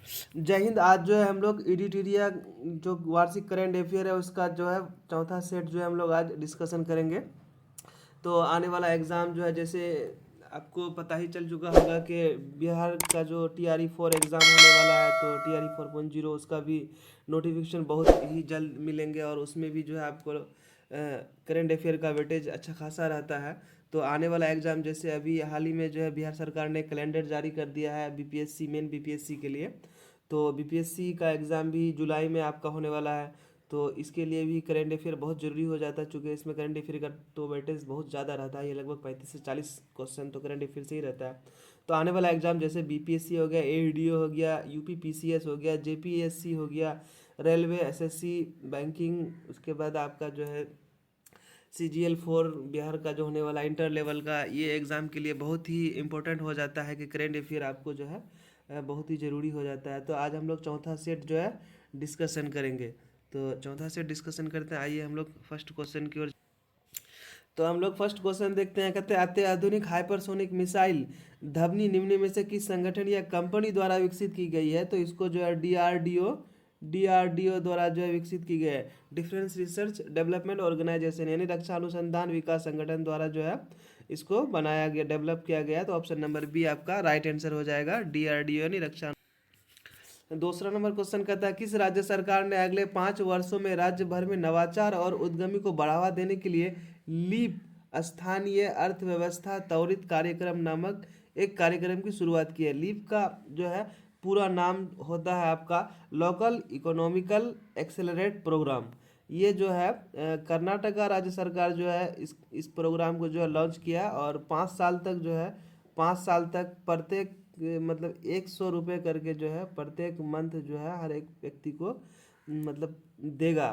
जय हिंद। आज जो है हम लोग एडिटोरिया जो वार्षिक करंट अफेयर है उसका जो है चौथा सेट जो है हम लोग आज डिस्कशन करेंगे। तो आने वाला एग्ज़ाम जो है, जैसे आपको पता ही चल चुका होगा कि बिहार का जो TRE 4 एग्ज़ाम होने वाला है, तो TRE 4.0 उसका भी नोटिफिकेशन बहुत ही जल्द मिलेंगे और उसमें भी जो है आपको करंट अफेयर का वेटेज अच्छा खासा रहता है। तो आने वाला एग्ज़ाम, जैसे अभी हाल ही में जो है बिहार सरकार ने कैलेंडर जारी कर दिया है BPSC मेन BPSC के लिए। तो BPSC का एग्ज़ाम भी जुलाई में आपका होने वाला है। तो इसके लिए भी करंट अफेयर बहुत ज़रूरी हो जाता है, चूँकि इसमें करंट अफेयर का तो वेटेज बहुत ज़्यादा रहता है। ये लगभग 35 से 40 क्वेश्चन तो करंट अफेयर से ही रहता है। तो आने वाला एग्ज़ाम जैसे BPSC हो गया, AEDO हो गया, UP PCS हो गया, JPSC हो गया, रेलवे, SSC, बैंकिंग, उसके बाद आपका जो है CGL 4 बिहार का जो होने वाला इंटर लेवल का, ये एग्ज़ाम के लिए बहुत ही इम्पोर्टेंट हो जाता है कि करंट अफेयर आपको जो है बहुत ही ज़रूरी हो जाता है। तो आज हम लोग चौथा सेट जो है डिस्कशन करेंगे। तो चौथा सेट डिस्कशन करते हैं। आइए हम लोग फर्स्ट क्वेश्चन की ओर। तो हम लोग फर्स्ट क्वेश्चन देखते हैं। कहते हैं अत्याधुनिक हाइपरसोनिक मिसाइल धवनी निम्न में से किस संगठन या कंपनी द्वारा विकसित की गई है? तो इसको जो है DRDO द्वारा जो है विकसित की गई है। डिफेंस रिसर्च डेवलपमेंट ऑर्गेनाइजेशन, यानी रक्षा अनुसंधान विकास संगठन द्वारा जो है इसको बनाया गया, डेवलप किया गया। तो ऑप्शन नंबर बी आपका राइट आंसर हो जाएगा, DRDO यानी रक्षा। दूसरा नंबर क्वेश्चन कहता है किस राज्य सरकार ने अगले 5 वर्षों में राज्य भर में नवाचार और उद्यमी को बढ़ावा देने के लिए लीप स्थानीय अर्थव्यवस्था त्वरित कार्यक्रम नामक एक कार्यक्रम की शुरुआत की है? लीप का जो है पूरा नाम होता है आपका लोकल इकोनॉमिकल एक्सेलरेट प्रोग्राम। ये जो है कर्नाटका राज्य सरकार जो है इस प्रोग्राम को जो है लॉन्च किया, और 5 साल तक जो है 5 साल तक प्रत्येक मतलब 100 रुपये करके जो है प्रत्येक मंथ जो है हर एक व्यक्ति को मतलब देगा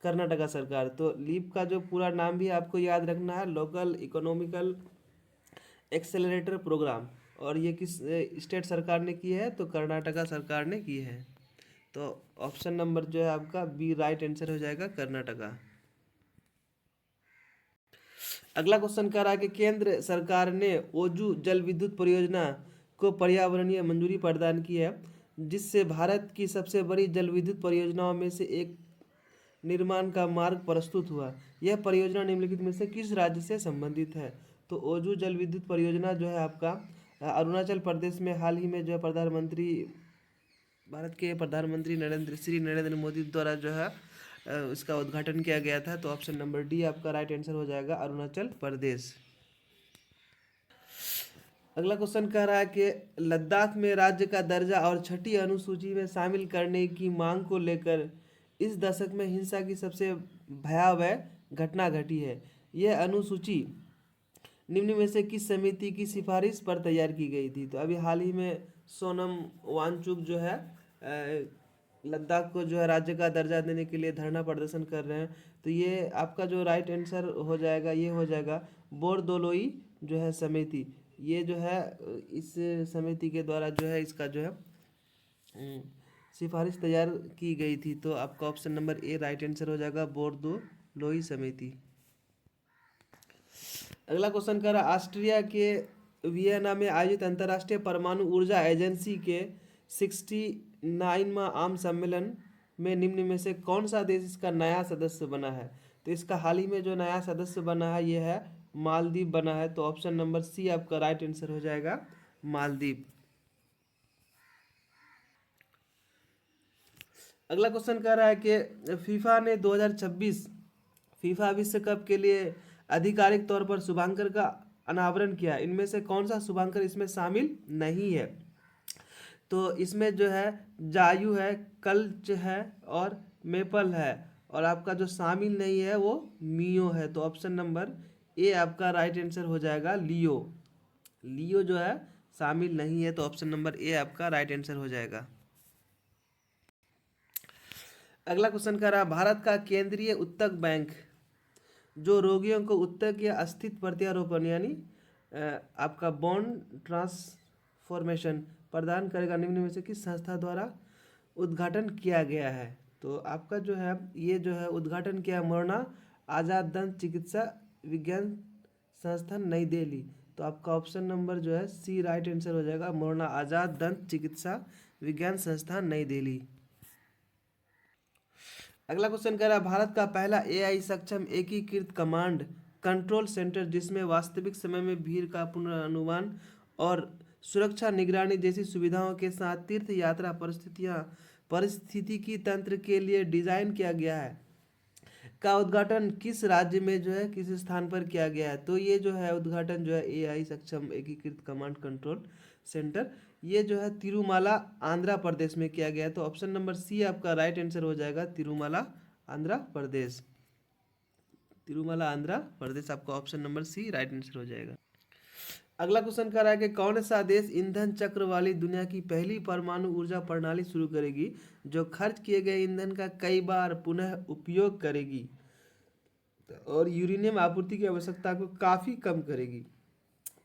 कर्नाटका सरकार। तो लीप का जो पूरा नाम भी आपको याद रखना है, लोकल इकोनॉमिकल एक्सेलरेटर प्रोग्राम। और ये किस स्टेट सरकार ने की है? तो कर्नाटका सरकार ने की है। तो ऑप्शन नंबर जो है आपका बी राइट आंसर हो जाएगा, कर्नाटका। अगला क्वेश्चन कह रहा है कि केंद्र सरकार ने ओजू जल विद्युत परियोजना को पर्यावरणीय मंजूरी प्रदान की है, जिससे भारत की सबसे बड़ी जल विद्युत परियोजनाओं में से एक निर्माण का मार्ग प्रस्तुत हुआ। यह परियोजना निम्नलिखित में से किस राज्य से संबंधित है? तो ओजू जल विद्युत परियोजना जो है आपका अरुणाचल प्रदेश में हाल ही में जो है भारत के प्रधानमंत्री नरेंद्र मोदी द्वारा जो है इसका उद्घाटन किया गया था। तो ऑप्शन नंबर डी आपका राइट आंसर हो जाएगा, अरुणाचल प्रदेश। अगला क्वेश्चन कह रहा है कि लद्दाख में राज्य का दर्जा और छठी अनुसूची में शामिल करने की मांग को लेकर इस दशक में हिंसा की सबसे भयावह घटना घटी है। यह अनुसूची निम्न में से किस समिति की सिफारिश पर तैयार की गई थी? तो अभी हाल ही में सोनम वांगचुक जो है लद्दाख को जो है राज्य का दर्जा देने के लिए धरना प्रदर्शन कर रहे हैं। तो ये आपका जो राइट आंसर हो जाएगा, ये हो जाएगा बोरदोलोई जो है समिति। ये जो है इस समिति के द्वारा जो है इसका जो है सिफारिश तैयार की गई थी। तो आपका ऑप्शन नंबर ए राइट आंसर हो जाएगा, बोरदोलोई समिति। अगला क्वेश्चन कर रहा है ऑस्ट्रिया के वियना में आयोजित अंतर्राष्ट्रीय परमाणु ऊर्जा एजेंसी के 69वां आम सम्मेलन में निम्न में से कौन सा देश इसका नया सदस्य बना है? तो इसका हाल ही में जो नया सदस्य बना है ये है मालदीव बना है। तो ऑप्शन नंबर सी आपका राइट आंसर हो जाएगा, मालदीव। अगला क्वेश्चन कह रहा है कि फीफा ने 2026 फीफा विश्व कप के लिए आधिकारिक तौर पर शुभांकर का अनावरण किया। इनमें से कौन सा शुभांकर इसमें शामिल नहीं है? तो इसमें जो है जायू है, कल्च है और मेपल है, और आपका जो शामिल नहीं है वो मियो है। तो ऑप्शन नंबर ए आपका राइट आंसर हो जाएगा, लियो। लियो जो है शामिल नहीं है। तो ऑप्शन नंबर ए आपका राइट आंसर हो जाएगा। अगला क्वेश्चन कह रहा है भारत का केंद्रीय ऊतक बैंक जो रोगियों को ऊतक या अस्थित प्रत्यारोपण यानी आपका बोन ट्रांसफॉर्मेशन प्रदान करेगा, निम्न में से किस संस्था द्वारा उद्घाटन किया गया है? तो आपका जो है ये जो है उद्घाटन किया मोरना आजाद दंत चिकित्सा विज्ञान संस्थान नई दिल्ली। तो आपका ऑप्शन नंबर जो है सी राइट आंसर हो जाएगा, मौलाना आज़ाद दंत चिकित्सा विज्ञान संस्थान नई दिल्ली। अगला क्वेश्चन कह रहा है भारत का पहला एआई सक्षम एकीकृत कमांड कंट्रोल सेंटर जिसमें वास्तविक समय में भीड़ का पुनर्नुमान और सुरक्षा निगरानी जैसी सुविधाओं के साथ तीर्थ यात्रा पारिस्थितिकी तंत्र के लिए डिजाइन किया गया है, का उद्घाटन किस राज्य में जो है किस स्थान पर किया गया है। तो ये जो है उद्घाटन जो है एआई सक्षम एकीकृत कमांड कंट्रोल सेंटर, ये जो है तिरुमाला आंध्र प्रदेश में किया गया है। तो ऑप्शन नंबर सी आपका राइट आंसर हो जाएगा, तिरुमाला आंध्र प्रदेश। तिरुमाला आंध्र प्रदेश आपका option number C right answer हो जाएगा। अगला क्वेश्चन कर रहा है कि कौन सा देश ईंधन चक्र वाली दुनिया की पहली परमाणु ऊर्जा प्रणाली शुरू करेगी जो खर्च किए गए ईंधन का कई बार पुनः उपयोग करेगी और यूरेनियम आपूर्ति की आवश्यकता को काफ़ी कम करेगी।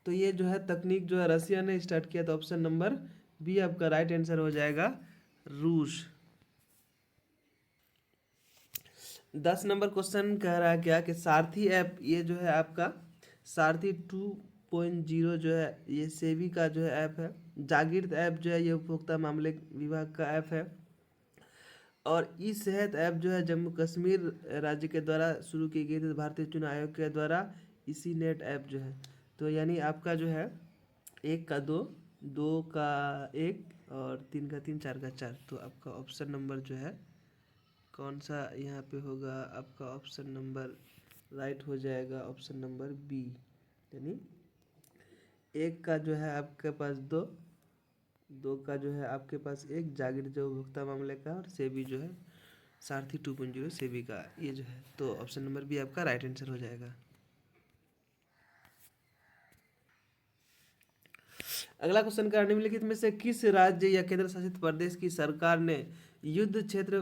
तो ये जो है तकनीक जो है रसिया ने स्टार्ट किया। तो ऑप्शन नंबर बी आपका राइट आंसर हो जाएगा, रूस। 10 नंबर क्वेश्चन कह रहा है क्या कि सारथी ऐप, ये जो है आपका सारथी 2.0 जो है ये सेबी का जो है ऐप है। जागीर ऐप जो है ये उपभोक्ता मामले विभाग का ऐप है। और ई सेहत ऐप जो है जम्मू कश्मीर राज्य के द्वारा शुरू की गई थी भारतीय चुनाव आयोग के द्वारा। इसी नेट ऐप जो है, तो यानी आपका जो है 1 का 2, 2 का 1 और 3 का 3, 4 का 4। तो आपका ऑप्शन नंबर जो है कौन सा यहाँ पे होगा, आपका ऑप्शन नंबर राइट हो जाएगा, ऑप्शन नंबर बी। यानी 1 का जो है आपके पास 2, 2 का जो है आपके पास 1 जागीर जो उपभोक्ता मामले का, और सेबी जो है सारथी 2.0 सेबी का, ये जो है। तो ऑप्शन नंबर बी आपका राइट आंसर हो जाएगा। अगला क्वेश्चन का निम्नलिखित में से किस राज्य या केंद्र शासित प्रदेश की सरकार ने युद्ध क्षेत्र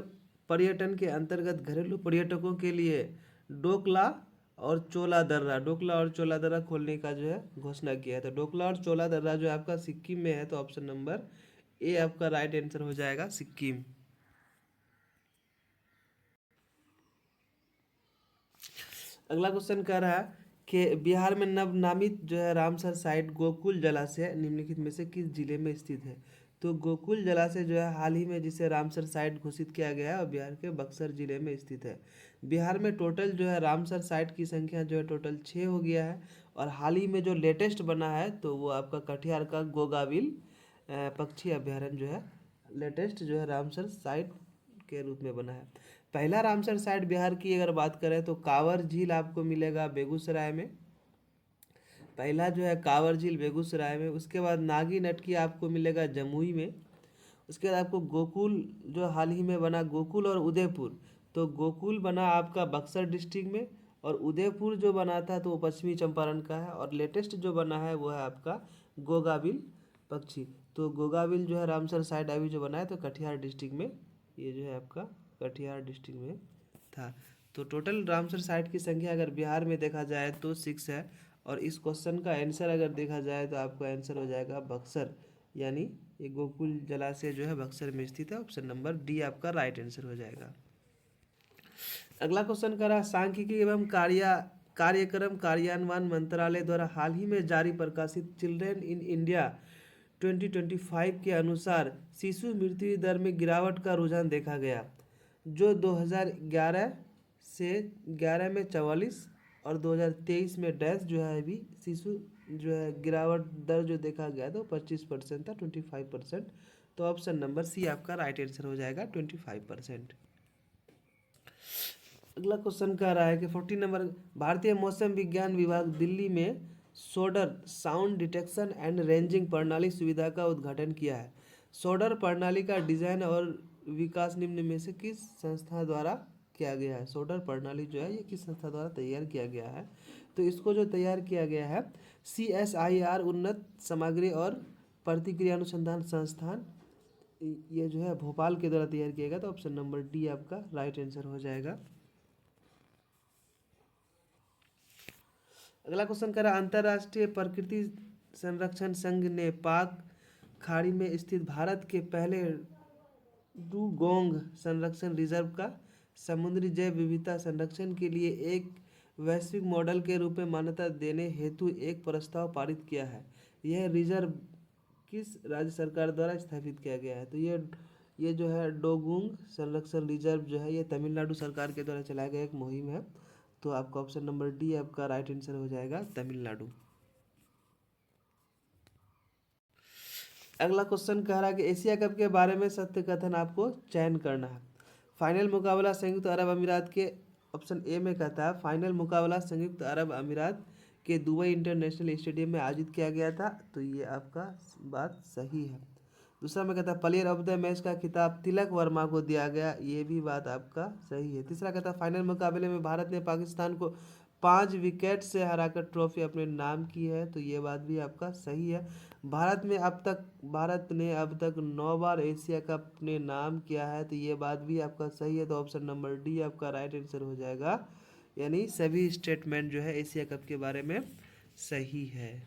पर्यटन के अंतर्गत घरेलू पर्यटकों के लिए डोकला और चोला दर्रा खोलने का जो है घोषणा किया है। तो डोकला और चोला दर्रा जो है आपका सिक्किम में है। तो ऑप्शन नंबर ए आपका राइट आंसर हो जाएगा, सिक्किम। अगला क्वेश्चन कह रहा है कि बिहार में नवनामित जो है रामसर साइट गोकुल जलाशय निम्नलिखित में से किस जिले में स्थित है। तो गोकुल जलाशय जो है हाल ही में जिसे रामसर साइट घोषित किया गया है और बिहार के बक्सर जिले में स्थित है। बिहार में टोटल जो है रामसर साइट की संख्या जो है टोटल 6 हो गया है। और हाल ही में जो लेटेस्ट बना है तो वो आपका कटिहार का गोगाविल पक्षी अभ्यारण्य जो है लेटेस्ट जो है रामसर साइट के रूप में बना है। पहला रामसर साइट बिहार की अगर बात करें तो कांवर झील आपको मिलेगा बेगूसराय में। पहला जो है कांवर झील बेगूसराय में। उसके बाद नागी नटकी आपको मिलेगा जमुई में। उसके बाद आपको गोकुल जो हाल ही में बना, गोकुल और उदयपुर, तो गोकुल बना आपका बक्सर डिस्ट्रिक्ट में, और उदयपुर जो बना था तो वो पश्चिमी चंपारण का है, और लेटेस्ट जो बना है वो है आपका गोगाविल पक्षी। तो गोगाविल जो है रामसर साइट अभी जो बना है तो कटिहार डिस्ट्रिक्ट में, ये जो है आपका कटिहार डिस्ट्रिक्ट में था। तो टोटल रामसर साइट की संख्या अगर बिहार में देखा जाए तो 6 है। और इस क्वेश्चन का आंसर अगर देखा जाए तो आपका आंसर हो जाएगा बक्सर, यानी ये गोकुल जलाशय जो है बक्सर में स्थित है। ऑप्शन नंबर डी आपका राइट आंसर हो जाएगा। अगला क्वेश्चन करा सांख्यिकी एवं कार्यक्रम कार्यान्वयन मंत्रालय द्वारा हाल ही में जारी प्रकाशित चिल्ड्रेन इन इंडिया 2025 के अनुसार शिशु मृत्यु दर में गिरावट का रुझान देखा गया, जो 2011 से 11 में 44 और 2023 में डैश जो है अभी शिशु जो है गिरावट दर जो देखा गया तो 25% था, 25%। तो ऑप्शन नंबर सी आपका राइट आंसर हो जाएगा, 25%। अगला क्वेश्चन कह रहा है कि 14 नंबर भारतीय मौसम विज्ञान विभाग दिल्ली में सोडर साउंड डिटेक्शन एंड रेंजिंग प्रणाली सुविधा का उद्घाटन किया है। सोडर प्रणाली का डिजाइन और विकास निम्न में से किस संस्था द्वारा किया गया है। सोडर प्रणाली जो है ये किस संस्था द्वारा तैयार किया गया है। तो इसको जो तैयार किया गया है CSIR उन्नत सामग्री और प्रतिक्रिया अनुसंधान संस्थान, ये जो है भोपाल के द्वारा तैयार किया गया। तो ऑप्शन नंबर डी आपका राइट आंसर हो जाएगा। अगला क्वेश्चन कह रहा है अंतर्राष्ट्रीय प्रकृति संरक्षण संघ ने पाक खाड़ी में स्थित भारत के पहले डुगोंग संरक्षण रिजर्व का समुद्री जैव विविधता संरक्षण के लिए एक वैश्विक मॉडल के रूप में मान्यता देने हेतु एक प्रस्ताव पारित किया है। यह रिजर्व किस राज्य सरकार द्वारा स्थापित किया गया है? तो ये जो है डोगुंग संरक्षण रिजर्व जो है ये तमिलनाडु सरकार के द्वारा चलाया गया एक मुहिम है। तो आपका ऑप्शन नंबर डी आपका राइट आंसर हो जाएगा, तमिलनाडु। अगला क्वेश्चन कह रहा है कि एशिया कप के बारे में सत्य कथन आपको चयन करना है। फाइनल मुकाबला संयुक्त अरब अमीरात के, ऑप्शन ए में कहता है फाइनल मुकाबला संयुक्त अरब अमीरात के दुबई इंटरनेशनल स्टेडियम में आयोजित किया गया था। तो ये आपका बात सही है। दूसरा में कहता है प्लेयर ऑफ द मैच का खिताब तिलक वर्मा को दिया गया। ये भी बात आपका सही है। तीसरा कहता है फाइनल मुकाबले में भारत ने पाकिस्तान को 5 विकेट से हराकर ट्रॉफी अपने नाम की है। तो ये बात भी आपका सही है। भारत ने अब तक 9 बार एशिया कप अपने नाम किया है। तो ये बात भी आपका सही है। तो ऑप्शन नंबर डी आपका राइट आंसर हो जाएगा, यानी सभी स्टेटमेंट जो है एशिया कप के बारे में सही है।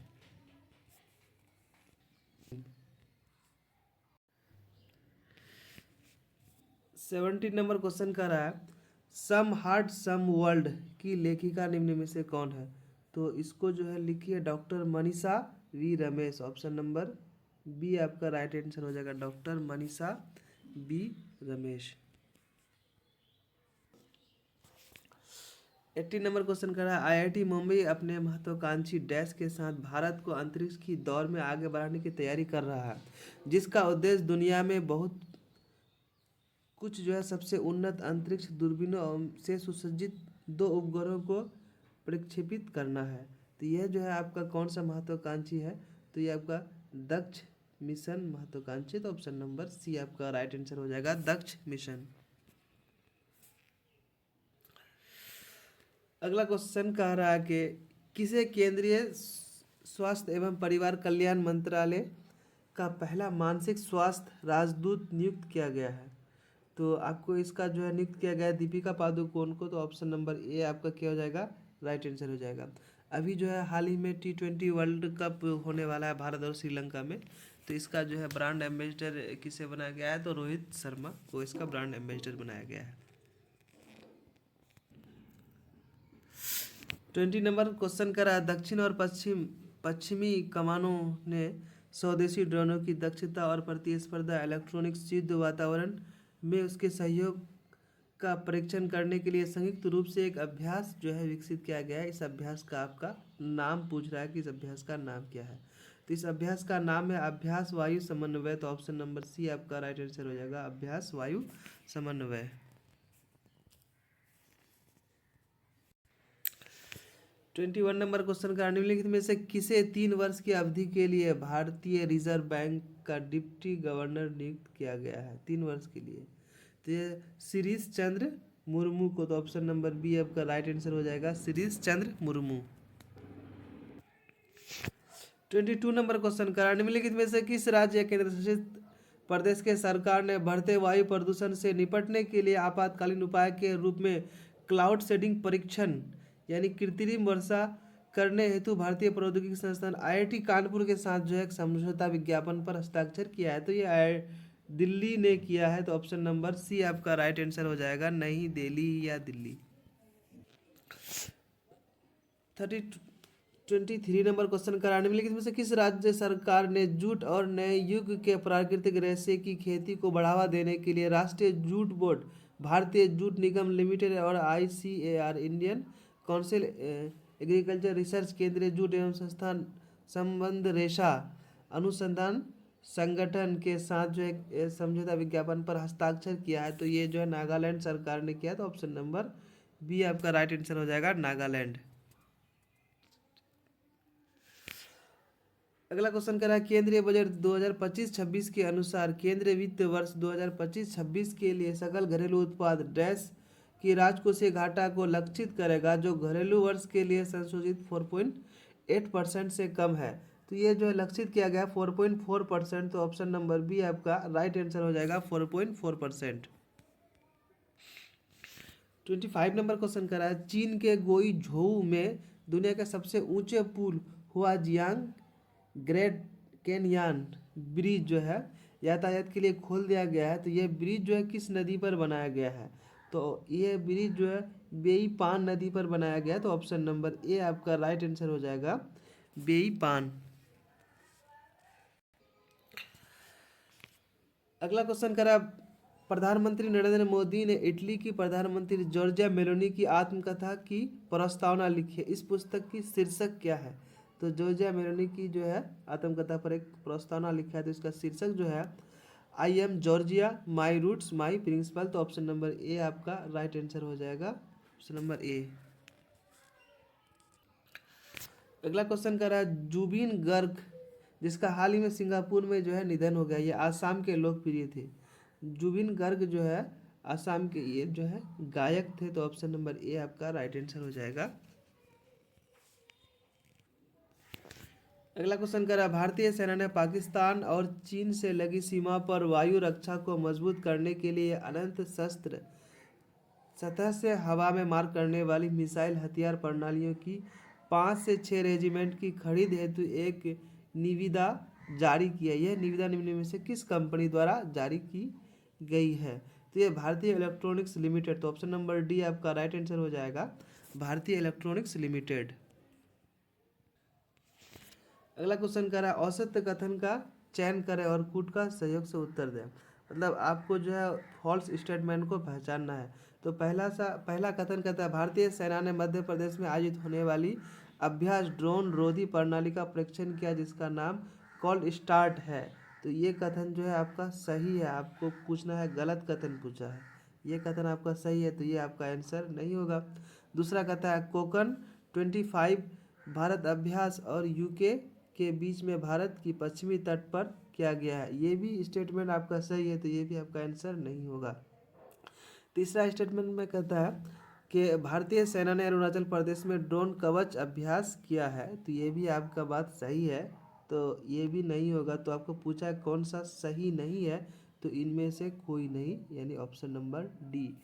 17 नंबर क्वेश्चन कर रहा है सम हार्ट सम वर्ल्ड की लेखिका निम्न में से कौन है? तो इसको जो है लिखी है doctor Manisha V Ramesh. Option number B आपका राइट आंसर हो जाएगा, doctor Manisha B Ramesh. 18 number question कर रहा है आईआईटी मुंबई अपने महत्वाकांक्षी डैश के साथ भारत को अंतरिक्ष की दौड़ में आगे बढ़ाने की तैयारी कर रहा है, जिसका उद्देश्य दुनिया में बहुत कुछ जो है सबसे उन्नत अंतरिक्ष दूरबीनों से सुसज्जित 2 उपग्रहों को प्रक्षेपित करना है। तो यह जो है आपका कौन सा महत्वाकांक्षी है? तो ये आपका दक्ष मिशन महत्वाकांक्षी। तो ऑप्शन नंबर सी आपका राइट आंसर हो जाएगा, दक्ष मिशन। अगला क्वेश्चन कह रहा है कि किसे केंद्रीय स्वास्थ्य एवं परिवार कल्याण मंत्रालय का पहला मानसिक स्वास्थ्य राजदूत नियुक्त किया गया है? तो आपको इसका जो है नियुक्त किया गया है दीपिका पादुकोण को। तो ऑप्शन नंबर ए आपका क्या हो जाएगा, राइट आंसर हो जाएगा। अभी जो है हाल ही में T20 वर्ल्ड कप होने वाला है भारत और श्रीलंका में। तो इसका जो है ब्रांड एम्बेसडर किसे बनाया गया है? तो रोहित शर्मा को इसका ब्रांड एम्बेसडर बनाया गया है। 20 नंबर क्वेश्चन कर रहा है दक्षिण और पश्चिमी कमानों ने स्वदेशी ड्रोनों की दक्षता और प्रतिस्पर्धा इलेक्ट्रॉनिक्स युद्ध वातावरण में उसके सहयोग का परीक्षण करने के लिए संयुक्त रूप से एक अभ्यास जो है विकसित किया गया है। इस अभ्यास का आपका नाम पूछ रहा है कि इस अभ्यास का नाम क्या है? तो इस अभ्यास का नाम है अभ्यास वायु समन्वय। तो ऑप्शन नंबर सी आपका राइट आंसर हो जाएगा, अभ्यास वायु समन्वय। 21 नंबर क्वेश्चन का निम्नलिखित में से किसे 3 वर्ष की अवधि के लिए भारतीय रिजर्व बैंक का डिप्टी गवर्नर नियुक्त किया गया है? 3 वर्ष के लिए। तो ये शिरीष चंद्र मुर्मू को। तो ऑप्शन नंबर बी आपका राइट आंसर हो जाएगा, शिरीष चंद्र मुर्मू। 22 नंबर क्वेश्चन का निम्नलिखित में से किस राज्य या केंद्र शासित प्रदेश के सरकार ने बढ़ते वायु प्रदूषण से निपटने के लिए आपातकालीन उपाय के रूप में क्लाउड सीडिंग परीक्षण यानी कृत्रिम वर्षा करने हेतु भारतीय प्रौद्योगिकी संस्थान IIT कानपुर के साथ जो है एक समझौता विज्ञापन पर हस्ताक्षर किया है? तो ये दिल्ली ने किया है। तो ऑप्शन नंबर सी आपका राइट आंसर हो जाएगा, नई दिल्ली या दिल्ली। 23 नंबर क्वेश्चन का निम्नलिखित में से किस राज्य सरकार ने जूट और नए युग के प्राकृतिक रेशे की खेती को बढ़ावा देने के लिए राष्ट्रीय जूट बोर्ड, भारतीय जूट निगम लिमिटेड और ICAR Indian council agriculture research, केंद्रीय जूट एवं संस्थान संबंध रेशा अनुसंधान संगठन के साथ जो एक समझौता विज्ञापन पर हस्ताक्षर किया है? तो ये जो है नागालैंड सरकार ने किया। तो ऑप्शन नंबर बी आपका राइट आंसर हो जाएगा, नागालैंड। अगला क्वेश्चन कर रहा है केंद्रीय बजट 2025-26 के अनुसार केंद्रीय वित्त वर्ष 2025-26 के लिए सकल घरेलू उत्पाद डैश की राजकोषीय घाटा को लक्षित करेगा, जो घरेलू वर्ष के लिए संशोधित 4.8% से कम है। तो ये जो है लक्षित किया गया 4.4%। तो ऑप्शन नंबर बी आपका राइट आंसर हो जाएगा, 4.4%। 25 नंबर क्वेश्चन कर रहा है चीन के गोई झोउ में दुनिया के सबसे ऊंचे पुल हुआजियांग ग्रेट कैनयन ब्रिज जो है यातायात के लिए खोल दिया गया है। तो यह ब्रिज जो है किस नदी पर बनाया गया है? तो ये ब्रिज जो है बेईपान नदी पर बनाया गया, तो ऑप्शन नंबर ए आपका राइट आंसर हो जाएगा, बेईपान। अगला क्वेश्चन करा, प्रधानमंत्री नरेंद्र मोदी ने इटली की प्रधानमंत्री जॉर्जिया मेलोनी की आत्मकथा की प्रस्तावना लिखी है, इस पुस्तक की शीर्षक क्या है? तो जॉर्जिया मेलोनी की जो है आत्मकथा पर एक प्रस्तावना लिखा है, तो इसका शीर्षक जो है I am Georgia my roots my principal. तो ऑप्शन नंबर ए आपका राइट आंसर हो जाएगा, ऑप्शन नंबर ए। अगला क्वेश्चन कर रहा है, जुबिन गर्ग जिसका हाल ही में सिंगापुर में जो है निधन हो गया, ये आसाम के लोकप्रिय थे। जुबिन गर्ग जो है आसाम के ये जो है गायक थे, तो ऑप्शन नंबर ए आपका राइट आंसर हो जाएगा। अगला क्वेश्चन कर रहा है, भारतीय सेना ने पाकिस्तान और चीन से लगी सीमा पर वायु रक्षा को मजबूत करने के लिए अनंत शस्त्र सतह से हवा में मार करने वाली मिसाइल हथियार प्रणालियों की 5 से 6 रेजिमेंट की खरीद हेतु एक निविदा जारी की है। यह निविदा निम्न में से किस कंपनी द्वारा जारी की गई है? तो ये भारतीय इलेक्ट्रॉनिक्स लिमिटेड। तो ऑप्शन नंबर डी आपका राइट आंसर हो जाएगा, भारतीय इलेक्ट्रॉनिक्स लिमिटेड। अगला क्वेश्चन कर रहा है, औसत कथन का चयन करें और कूट का सहयोग से उत्तर दें। मतलब आपको जो है फॉल्स स्टेटमेंट को पहचानना है। तो पहला कथन कहता है, भारतीय सेना ने मध्य प्रदेश में आयोजित होने वाली अभ्यास ड्रोन रोधी प्रणाली का परीक्षण किया जिसका नाम कॉल स्टार्ट है। तो ये कथन जो है आपका सही है, आपको पूछना है गलत कथन पूछा है, ये कथन आपका सही है, तो ये आपका आंसर नहीं होगा। दूसरा कहता है, कोकन 25 भारत अभ्यास और यूके के बीच में भारत की पश्चिमी तट पर किया गया है, ये भी स्टेटमेंट आपका सही है, तो ये भी आपका आंसर नहीं होगा। तीसरा स्टेटमेंट में कहता है कि भारतीय सेना ने अरुणाचल प्रदेश में ड्रोन कवच अभ्यास किया है, तो ये भी आपका बात सही है, तो ये भी नहीं होगा। तो आपको पूछा है कौन सा सही नहीं है, तो इनमें से कोई नहीं, यानी ऑप्शन नंबर डी।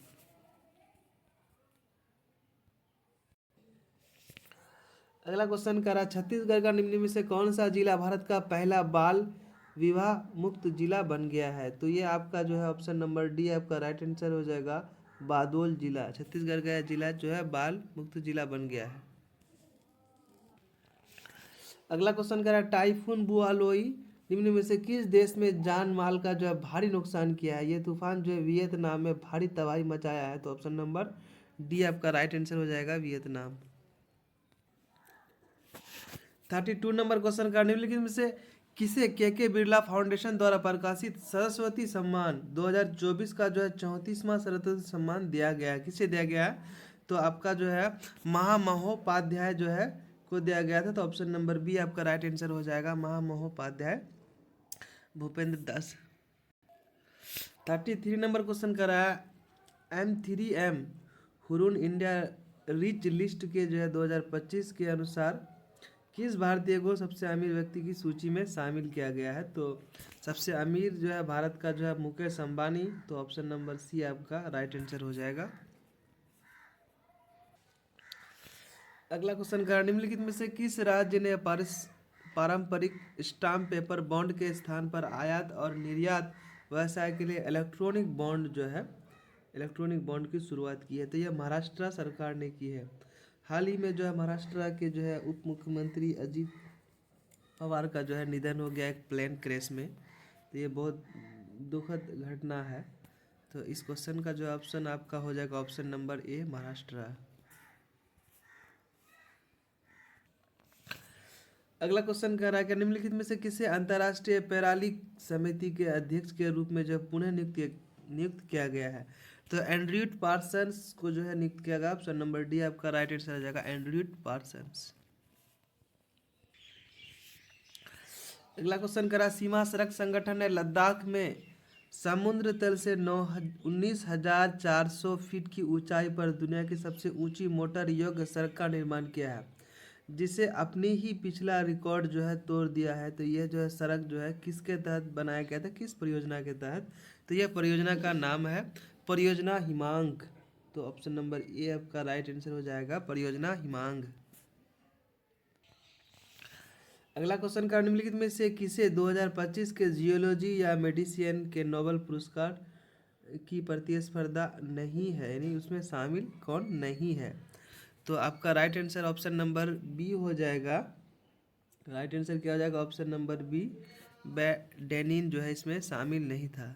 अगला क्वेश्चन कर रहा है, छत्तीसगढ़ का निम्न में से कौन सा जिला भारत का पहला बाल विवाह मुक्त जिला बन गया है? तो ये आपका जो है ऑप्शन नंबर डी आपका राइट आंसर हो जाएगा, बारडोली जिला। छत्तीसगढ़ का जिला जो है बाल मुक्त जिला बन गया है। अगला क्वेश्चन कर रहा है, टाइफून बुआलोई निम्न में से किस देश में जान माल का जो है भारी नुकसान किया है? ये तूफान जो है वियतनाम में भारी तबाही मचाया है, तो ऑप्शन नंबर डी आपका राइट आंसर हो जाएगा, वियतनाम। 32 नंबर क्वेश्चन का, निम्नलिखित में से किसे के बिरला फाउंडेशन द्वारा प्रकाशित सरस्वती सम्मान 2024 का जो है 34वां सरस्वती सम्मान दिया गया है? किसे दिया गया है? तो आपका जो है महामहोपाध्याय जो है को दिया गया था, तो ऑप्शन नंबर बी आपका राइट आंसर हो जाएगा, महामहोपाध्याय भूपेंद्र दास। 33 नंबर क्वेश्चन कर रहा है, M3M Hurun India rich list के जो है 2025 के अनुसार किस भारतीय को सबसे अमीर व्यक्ति की सूची में शामिल किया गया है? तो सबसे अमीर जो है भारत का जो है मुकेश अंबानी, तो ऑप्शन नंबर सी आपका राइट आंसर हो जाएगा। अगला क्वेश्चन का, निम्नलिखित में से किस राज्य ने पारंपरिक स्टाम्प पेपर बॉन्ड के स्थान पर आयात और निर्यात व्यवसाय के लिए इलेक्ट्रॉनिक बॉन्ड जो है इलेक्ट्रॉनिक बॉन्ड की शुरुआत की है? तो यह महाराष्ट्र सरकार ने की है। हाल ही में जो है महाराष्ट्र के जो है उप मुख्यमंत्री अजीत पवार का जो है निधन हो गया एक प्लेन क्रैश में, तो ये बहुत दुखद घटना है। तो इस क्वेश्चन का जो ऑप्शन आपका हो जाएगा ऑप्शन नंबर ए, महाराष्ट्र। अगला क्वेश्चन कह रहा है कि निम्नलिखित में से किसे अंतर्राष्ट्रीय पैरालिक समिति के अध्यक्ष के रूप में जो पुनः नियुक्त किया गया है? तो एंड्रयूट पार्सन्स को जो है नियुक्त किया गया, ऑप्शन नंबर डी आपका राइट आंसर हो जाएगा, एंड्रयूट पार्सन्स। अगला क्वेश्चन करा, सीमा सड़क संगठन ने लद्दाख में समुद्र तल से 19,400 फीट की ऊंचाई पर दुनिया की सबसे ऊंची मोटर योग्य सड़क का निर्माण किया है, जिसे अपनी ही पिछला रिकॉर्ड जो है तोड़ दिया है। तो यह जो है सड़क जो है किसके तहत बनाया गया था, किस परियोजना के तहत? तो यह परियोजना का नाम है परियोजना हिमांक। तो ऑप्शन नंबर ए आपका राइट आंसर हो जाएगा, परियोजना हिमांक। अगला क्वेश्चन का, निम्नलिखित में से किसे 2025 के जियोलॉजी या मेडिसिन के नोबेल पुरस्कार की प्रतिस्पर्धा नहीं है, यानी उसमें शामिल कौन नहीं है। तो आपका right answer option number B हो जाएगा। राइट आंसर क्या हो जाएगा? ऑप्शन नंबर बी, डेनिन जो है इसमें शामिल नहीं था।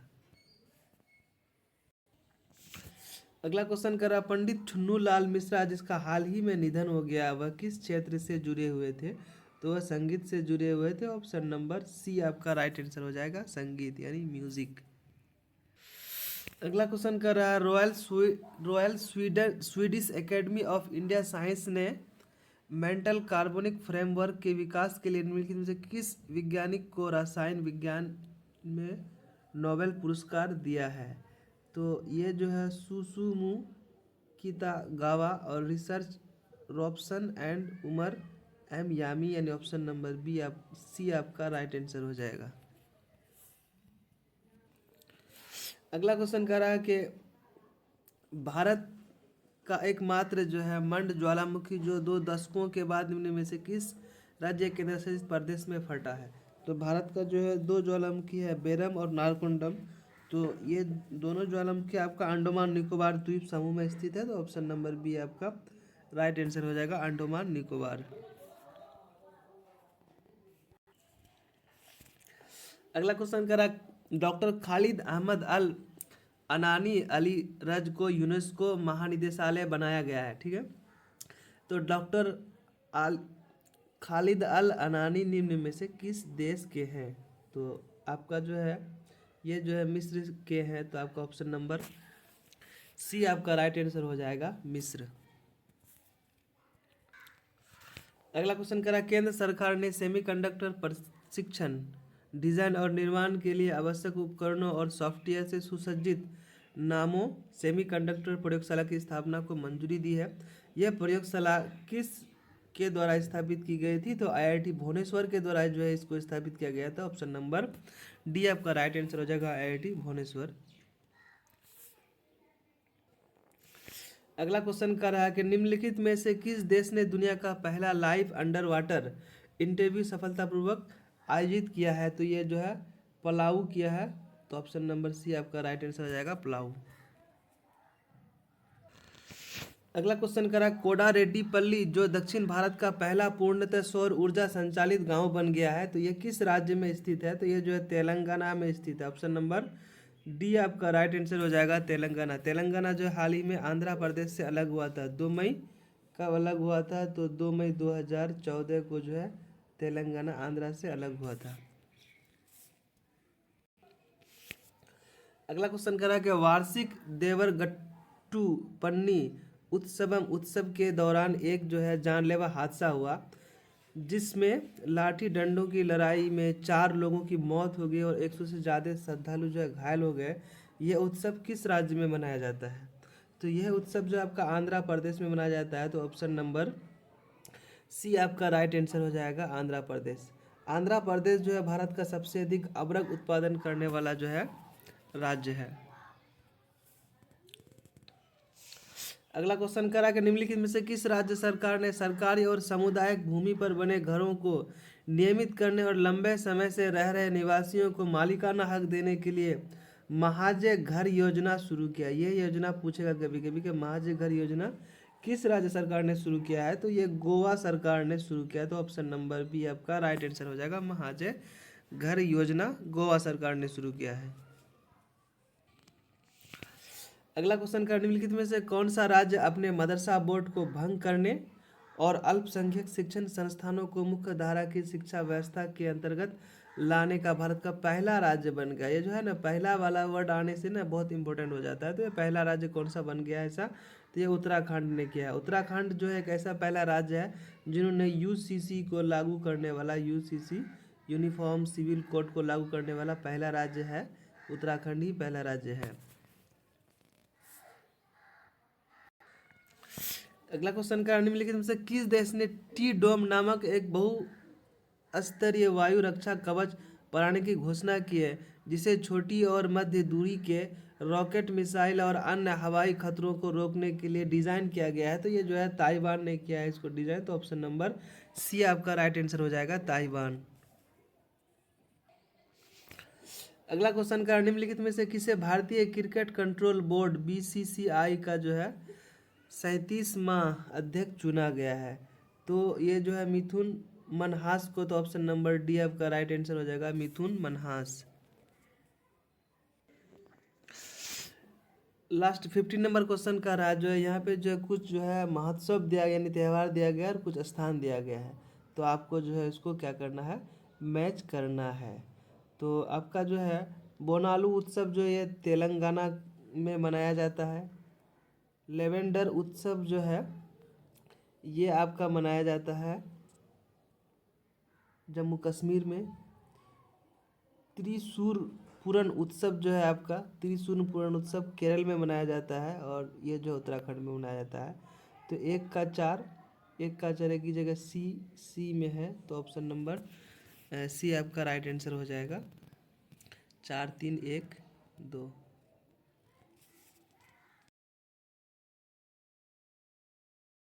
अगला क्वेश्चन कर रहा, पंडित छुन्नू लाल मिश्रा जिसका हाल ही में निधन हो गया, वह किस क्षेत्र से जुड़े हुए थे? तो वह संगीत से जुड़े हुए थे। ऑप्शन नंबर सी आपका राइट आंसर हो जाएगा, संगीत यानी म्यूजिक। अगला क्वेश्चन कर रहा है, royal Swedish academy of India science ने मेंटल कार्बोनिक फ्रेमवर्क के विकास के लिए निम्नलिखित में से किस वैज्ञानिक को रसायन विज्ञान में नोबेल पुरस्कार दिया है? तो ये जो है सुसुमु कितागावा और research Robson and Omar M Yaghi, यानी ऑप्शन नंबर बी आप सी आपका राइट आंसर हो जाएगा। अगला क्वेश्चन कह रहा है कि भारत का एकमात्र जो है मंड ज्वालामुखी जो 2 दशकों के बाद निम्न में से किस राज्य केंद्र शासित प्रदेश में फटा है? तो भारत का जो है 2 ज्वालामुखी है, बेरम और नारकुंडम। तो ये दोनों ज्वालामुखी आपका अंडमान निकोबार द्वीप समूह में स्थित है। तो ऑप्शन नंबर बी आपका राइट आंसर हो जाएगा, अंडमान निकोबार। अगला क्वेश्चन करा, डॉक्टर खालिद अहमद अल अनानी अली रज को यूनेस्को महानिदेशालय बनाया गया है, ठीक है। तो डॉक्टर अल खालिद अल अनानी निम्न में से किस देश के हैं? तो आपका जो है ये जो है मिस्र के हैं। तो आपका ऑप्शन नंबर सी आपका राइट आंसर हो जाएगा, मिस्र। अगला क्वेश्चन करा, केंद्र सरकार ने सेमीकंडक्टर प्रशिक्षण, डिजाइन और निर्माण के लिए आवश्यक उपकरणों और सॉफ्टवेयर से सुसज्जित नामो सेमीकंडक्टर प्रयोगशाला की स्थापना को मंजूरी दी है। यह प्रयोगशाला किस के द्वारा स्थापित की गई थी? तो आईआईटी भुवनेश्वर के द्वारा जो है इसको स्थापित किया गया था। ऑप्शन नंबर डी आपका राइट आंसर हो जाएगा, आईआईटी भुवनेश्वर। अगला क्वेश्चन कर रहा है कि निम्नलिखित में से किस देश ने दुनिया का पहला लाइव अंडर वाटर इंटरव्यू सफलतापूर्वक आयोजित किया है? तो ये जो है पलाऊ किया है। तो ऑप्शन नंबर सी आपका राइट आंसर हो जाएगा, पलाऊ। अगला क्वेश्चन करा, कोडा रेड्डी पल्ली जो दक्षिण भारत का पहला पूर्णतः सौर ऊर्जा संचालित गांव बन गया है, तो ये किस राज्य में स्थित है? तो ये जो है तेलंगाना में स्थित है। ऑप्शन नंबर डी आपका राइट आंसर हो जाएगा, तेलंगाना। तेलंगाना जो हाल ही में आंध्र प्रदेश से अलग हुआ था, 2 मई कब अलग हुआ था? तो 2 मई 2014 को जो है तेलंगाना आंध्र से अलग हुआ था। अगला क्वेश्चन करा कि वार्षिक देवरगट्टू पन्नी उत्सव के दौरान एक जो है जानलेवा हादसा हुआ जिसमें लाठी डंडों की लड़ाई में 4 लोगों की मौत हो गई और 100 से ज़्यादा श्रद्धालु जो है घायल हो गए। यह उत्सव किस राज्य में मनाया जाता है? तो यह उत्सव जो आपका आंध्र प्रदेश में मनाया जाता है। तो ऑप्शन नंबर सी आपका राइट आंसर हो जाएगा, आंध्र प्रदेश। आंध्र प्रदेश जो है भारत का सबसे अधिक अबरक उत्पादन करने वाला जो है राज्य है। अगला क्वेश्चन करा कि निम्नलिखित में से किस राज्य सरकार ने सरकारी और सामुदायिक भूमि पर बने घरों को नियमित करने और लंबे समय से रह रहे निवासियों को मालिकाना हक देने के लिए महाजय घर योजना शुरू किया? ये योजना पूछेगा कभी कभी कि महाजय घर योजना किस राज्य सरकार ने शुरू किया है? तो ये गोवा सरकार ने शुरू किया। तो ऑप्शन नंबर बी आपका राइट आंसर हो जाएगा, महाजय घर योजना गोवा सरकार ने शुरू किया है। अगला क्वेश्चन का, निम्नलिखित में से कौन सा राज्य अपने मदरसा बोर्ड को भंग करने और अल्पसंख्यक शिक्षण संस्थानों को मुख्य धारा की शिक्षा व्यवस्था के अंतर्गत लाने का भारत का पहला राज्य बन गया? ये जो है ना पहला वाला वर्ड आने से ना बहुत इंपॉर्टेंट हो जाता है। तो ये पहला राज्य कौन सा बन गया है ऐसा? तो ये उत्तराखंड ने किया है। उत्तराखंड जो है एक ऐसा पहला राज्य है जिन्होंने यूसीसी को लागू करने वाला, यूसीसी यूनिफॉर्म सिविल कोड को लागू करने वाला पहला राज्य है। उत्तराखंड ही पहला राज्य है। अगला क्वेश्चन का, निम्नलिखित में से किस देश ने टी डोम नामक एक बहुस्तरीय वायु रक्षा कवच बनाने की घोषणा की है जिसे छोटी और मध्य दूरी के रॉकेट, मिसाइल और अन्य हवाई खतरों को रोकने के लिए डिजाइन किया गया है? तो ये जो है ताइवान ने किया है इसको डिजाइन। तो ऑप्शन नंबर सी आपका राइट आंसर हो जाएगा, ताइवान। अगला क्वेश्चन का निम्नलिखित में से किसे भारतीय क्रिकेट कंट्रोल बोर्ड बीसीसीआई का जो है 37वां अध्यक्ष चुना गया है? तो ये जो है मिथुन मनहास को, तो ऑप्शन नंबर डी आपका राइट आंसर हो जाएगा, मिथुन मनहास। लास्ट 15 नंबर क्वेश्चन का रहा जो है यहाँ पे जो है कुछ जो है महोत्सव दिया गया यानी त्यौहार दिया गया और कुछ स्थान दिया गया है, तो आपको जो है इसको क्या करना है, मैच करना है। तो आपका जो है बोनालू उत्सव जो ये तेलंगाना में मनाया जाता है। लेवेंडर उत्सव जो है ये आपका मनाया जाता है जम्मू कश्मीर में। त्रिशूर पूरन उत्सव जो है आपका, त्रिशूर पूरन उत्सव केरल में मनाया जाता है और ये जो उत्तराखंड में मनाया जाता है। तो एक का चार की जगह सी में है, तो ऑप्शन नंबर सी आपका राइट आंसर हो जाएगा, 4 3 1 2।